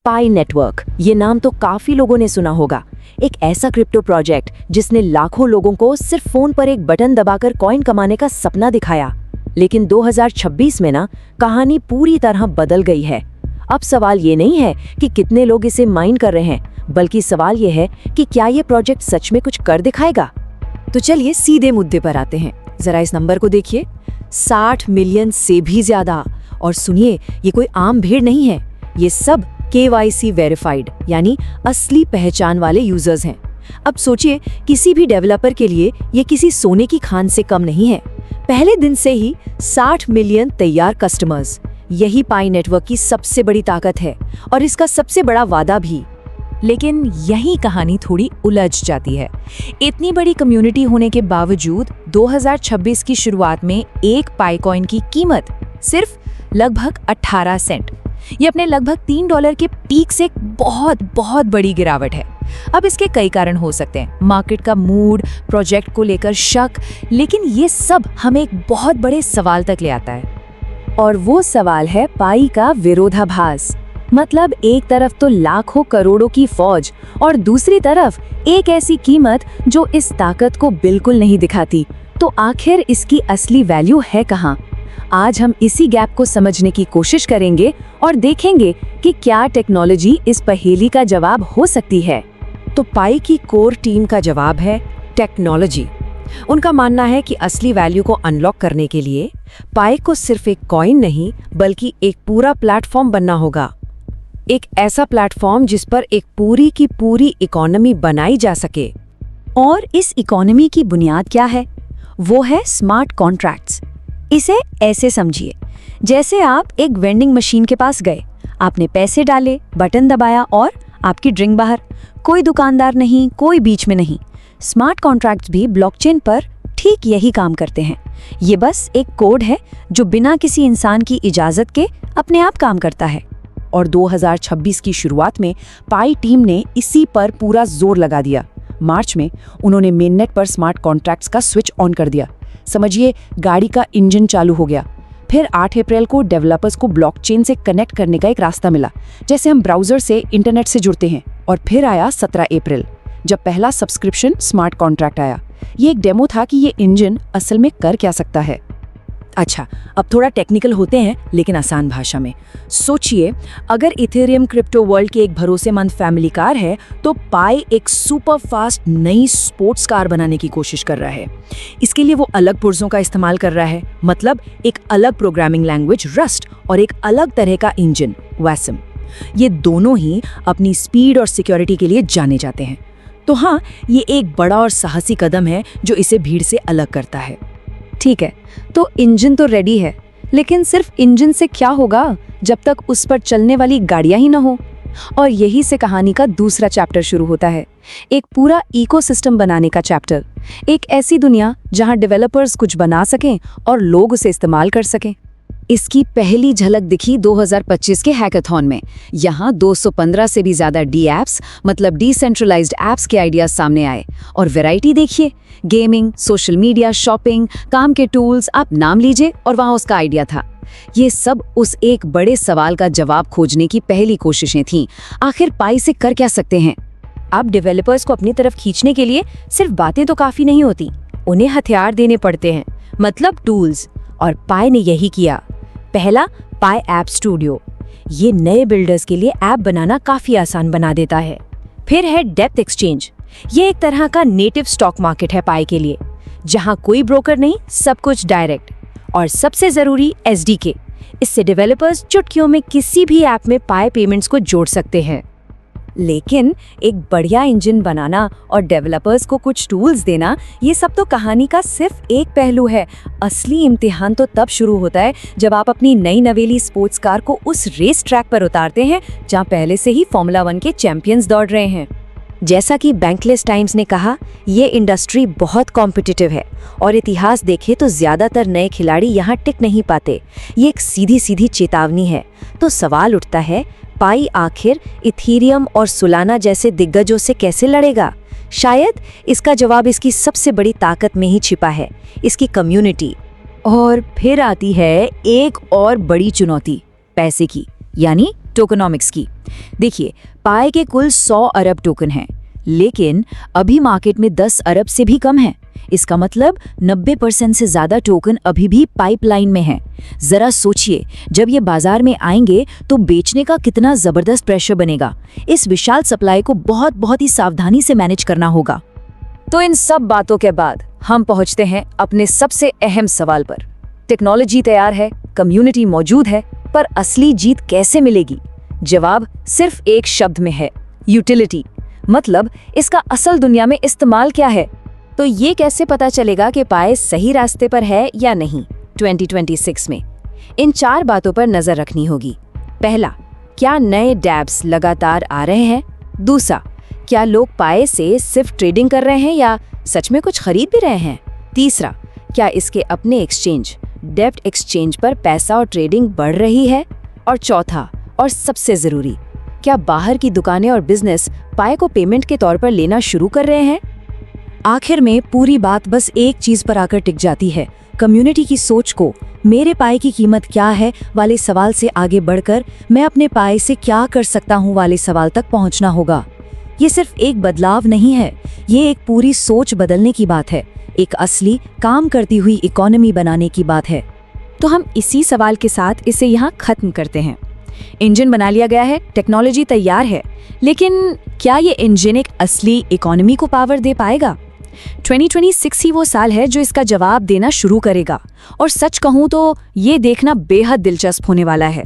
पाई network, ये नाम तो काफी लोगों ने सुना होगा। एक ऐसा क्रिप्टो प्रोजेक्ट जिसने लाखों लोगों को सिर्फ फोन पर एक बटन दबाकर कॉइन कमाने का सपना दिखाया। लेकिन 2026 में ना कहानी पूरी तरह बदल गई है। अब सवाल ये नहीं है कि कितने लोग इसे माइन कर रहे हैं, बल्कि सवाल ये है कि क्या ये प्रोजेक्ट सच में कुछ कर दिखाएगा। तो चलिए सीधे मुद्दे पर आते हैं। जरा इस नंबर को देखिए, 60 मिलियन से भी ज्यादा। और सुनिए, ये कोई आम भीड़ नहीं है, ये सब KYC वेरिफाइड यानी असली पहचान वाले यूजर्स हैं। अब सोचिए, किसी भी डेवलपर के लिए ये किसी सोने की खान से कम नहीं है। पहले दिन से ही 60 मिलियन तैयार कस्टमर्स, यही पाई नेटवर्क की सबसे बड़ी ताकत है और इसका सबसे बड़ा वादा भी। लेकिन यही कहानी थोड़ी उलझ जाती है। इतनी बड़ी कम्युनिटी होने के बावजूद 2026 की शुरुआत में एक पाई कॉइन की कीमत सिर्फ लगभग 18 सेंट। ये अपने लगभग $3 के पीक से एक बहुत बहुत बड़ी गिरावट है। अब इसके कई कारण हो सकते हैं, मार्केट का मूड, प्रोजेक्ट को लेकर शक, लेकिन ये सब हमें एक बहुत बड़े सवाल तक ले आता है। और वो सवाल है पाई का विरोधाभास। मतलब एक तरफ तो लाखों करोड़ों की फौज और दूसरी तरफ एक ऐसी कीमत जो इस ताकत को बिल्कुल नहीं दिखाती। तो आखिर इसकी असली वैल्यू है कहाँ? आज हम इसी गैप को समझने की कोशिश करेंगे और देखेंगे कि क्या टेक्नोलॉजी इस पहेली का जवाब हो सकती है। तो पाई की कोर टीम का जवाब है टेक्नोलॉजी। उनका मानना है कि असली वैल्यू को अनलॉक करने के लिए पाई को सिर्फ एक कॉइन नहीं, बल्कि एक पूरा प्लेटफॉर्म बनना होगा। एक ऐसा प्लेटफॉर्म जिस पर एक पूरी की पूरी इकोनॉमी बनाई जा सके। और इस इकोनॉमी की बुनियाद क्या है? वो है स्मार्ट कॉन्ट्रैक्ट्स। इसे ऐसे समझिए, जैसे आप एक वेंडिंग मशीन के पास गए, आपने पैसे डाले, बटन दबाया और आपकी ड्रिंक बाहर। कोई दुकानदार नहीं, कोई बीच में नहीं। स्मार्ट कॉन्ट्रैक्ट्स भी ब्लॉकचेन पर ठीक यही काम करते हैं। ये बस एक कोड है जो बिना किसी इंसान की इजाजत के अपने आप काम करता है। और 2026 की शुरुआत में पाई टीम ने इसी पर पूरा जोर लगा दिया। मार्च में उन्होंने मेननेट पर स्मार्ट कॉन्ट्रैक्ट्स का स्विच ऑन कर दिया। समझिए, गाड़ी का इंजन चालू हो गया। फिर 8 अप्रैल को डेवलपर्स को ब्लॉकचेन से कनेक्ट करने का एक रास्ता मिला, जैसे हम ब्राउजर से इंटरनेट से जुड़ते हैं। और फिर आया 17 अप्रैल, जब पहला सब्सक्रिप्शन स्मार्ट कॉन्ट्रैक्ट आया। ये एक डेमो था कि ये इंजन असल में कर क्या सकता है। अच्छा, अब थोड़ा टेक्निकल होते हैं, लेकिन आसान भाषा में। सोचिए, अगर इथेरियम क्रिप्टो वर्ल्ड की एक भरोसेमंद फैमिली कार है, तो पाई एक सुपर फास्ट नई स्पोर्ट्स कार बनाने की कोशिश कर रहा है। इसके लिए वो अलग पुर्जों का इस्तेमाल कर रहा है, मतलब एक अलग प्रोग्रामिंग लैंग्वेज रस्ट और एक अलग तरह का इंजन वैसम। ये दोनों ही अपनी स्पीड और सिक्योरिटी के लिए जाने जाते हैं। तो हाँ, ये एक बड़ा और साहसी कदम है जो इसे भीड़ से अलग करता है। ठीक है, तो इंजन तो रेडी है, लेकिन सिर्फ इंजन से क्या होगा जब तक उस पर चलने वाली गाड़ियां ही ना हो। और यही से कहानी का दूसरा चैप्टर शुरू होता है, एक पूरा इकोसिस्टम बनाने का चैप्टर। एक ऐसी दुनिया जहां डेवलपर्स कुछ बना सकें और लोग उसे इस्तेमाल कर सकें। इसकी पहली झलक दिखी 2025 के हैकाथॉन में। यहाँ 215 से भी ज्यादा डी एप्स, मतलब डिसेंट्रलाइज्ड एप्स के आइडियाज सामने आए। और वैरायटी देखिए, गेमिंग, सोशल मीडिया, शॉपिंग, काम के टूल्स, आप नाम लीजिए और वहाँ उसका आइडिया था। ये सब उस एक बड़े सवाल का जवाब खोजने की पहली कोशिशें थीं। आखिर पाई से कर क्या सकते हैं? अब डेवलपर्स को अपनी तरफ खींचने के लिए सिर्फ बातें तो काफी नहीं होती, उन्हें हथियार देने पड़ते हैं, मतलब टूल्स। और पाई ने यही किया। पहला, पाई ऐप स्टूडियो। ये नए बिल्डर्स के लिए ऐप बनाना काफी आसान बना देता है। फिर है डेप्थ एक्सचेंज। ये एक तरह का नेटिव स्टॉक मार्केट है पाई के लिए, जहां कोई ब्रोकर नहीं, सब कुछ डायरेक्ट। और सबसे जरूरी, SDK। इससे डेवलपर्स चुटकियों में किसी भी ऐप में पाई पेमेंट्स को जोड़ सकते हैं। लेकिन एक बढ़िया इंजन बनाना और डेवलपर्स को कुछ टूल्स देना, ये सब तो कहानी का सिर्फ एक पहलू है। असली इम्तिहान तो तब शुरू होता है जब आप अपनी नई नवेली स्पोर्ट्स कार को उस रेस ट्रैक पर उतारते हैं जहां पहले से ही फॉर्मूला 1 के चैंपियंस दौड़ रहे हैं। जैसा कि बैंकलेस टाइम्स ने कहा, ये इंडस्ट्री बहुत कॉम्पिटिटिव है और इतिहास देखे तो ज्यादातर नए खिलाड़ी यहाँ टिक नहीं पाते। ये एक सीधी सीधी चेतावनी है। तो सवाल उठता है, पाई आखिर इथेरियम और सोलाना जैसे दिग्गजों से कैसे लड़ेगा? शायद इसका जवाब इसकी सबसे बड़ी ताकत में ही छिपा है, इसकी कम्युनिटी। और फिर आती है एक और बड़ी चुनौती, पैसे की, यानी टोकनॉमिक्स की। देखिए, पाई के कुल 100 अरब टोकन हैं, लेकिन अभी मार्केट में 10 अरब से भी कम हैं। इसका मतलब 90% से ज्यादा टोकन अभी भी पाइपलाइन में हैं। जरा सोचिए, जब ये बाजार में आएंगे तो बेचने का कितना जबरदस्त प्रेशर बनेगा। इस विशाल सप्लाई को बहुत ही सावधानी से मैनेज करना होगा। तो इन सब बातों के बाद हम पहुंचते हैं अपने सबसे अहम सवाल पर। टेक्नोलॉजी तैयार है, कम्युनिटी मौजूद है, पर असली जीत कैसे मिलेगी? जवाब सिर्फ एक शब्द में है, यूटिलिटी। मतलब इसका असल दुनिया में इस्तेमाल क्या है? तो ये कैसे पता चलेगा कि पाई सही रास्ते पर है या नहीं 2026 में? इन 4 बातों पर नजर रखनी होगी। पहला, क्या नए डैब्स लगातार आ रहे हैं? दूसरा, क्या लोग पाई से सिर्फ ट्रेडिंग कर रहे हैं या सच में कुछ खरीद भी रहे हैं? तीसरा, क्या इसके अपने एक्सचेंज, डेब्ट एक्सचेंज पर पैसा और ट्रेडिंग बढ़ रही है? और चौथा और सबसे जरूरी, क्या बाहर की दुकानें और बिजनेस पाई को पेमेंट के तौर पर लेना शुरू कर रहे हैं? आखिर में पूरी बात बस एक चीज पर आकर टिक जाती है, कम्युनिटी की सोच को। मेरे पाई की कीमत क्या है वाले सवाल से आगे बढ़कर मैं अपने पाई से क्या कर सकता हूँ वाले सवाल तक पहुँचना होगा। ये सिर्फ एक बदलाव नहीं है, ये एक पूरी सोच बदलने की बात है, एक असली काम करती हुई इकोनॉमी बनाने की बात है। तो हम इसी सवाल के साथ इसे यहाँ खत्म करते हैं। इंजन बना लिया गया है, टेक्नोलॉजी तैयार है, लेकिन क्या ये इंजन एक असली इकोनॉमी को पावर दे पाएगा? 2026 ही वो साल है जो इसका जवाब देना शुरू करेगा। और सच कहूँ तो ये देखना बेहद दिलचस्प होने वाला है।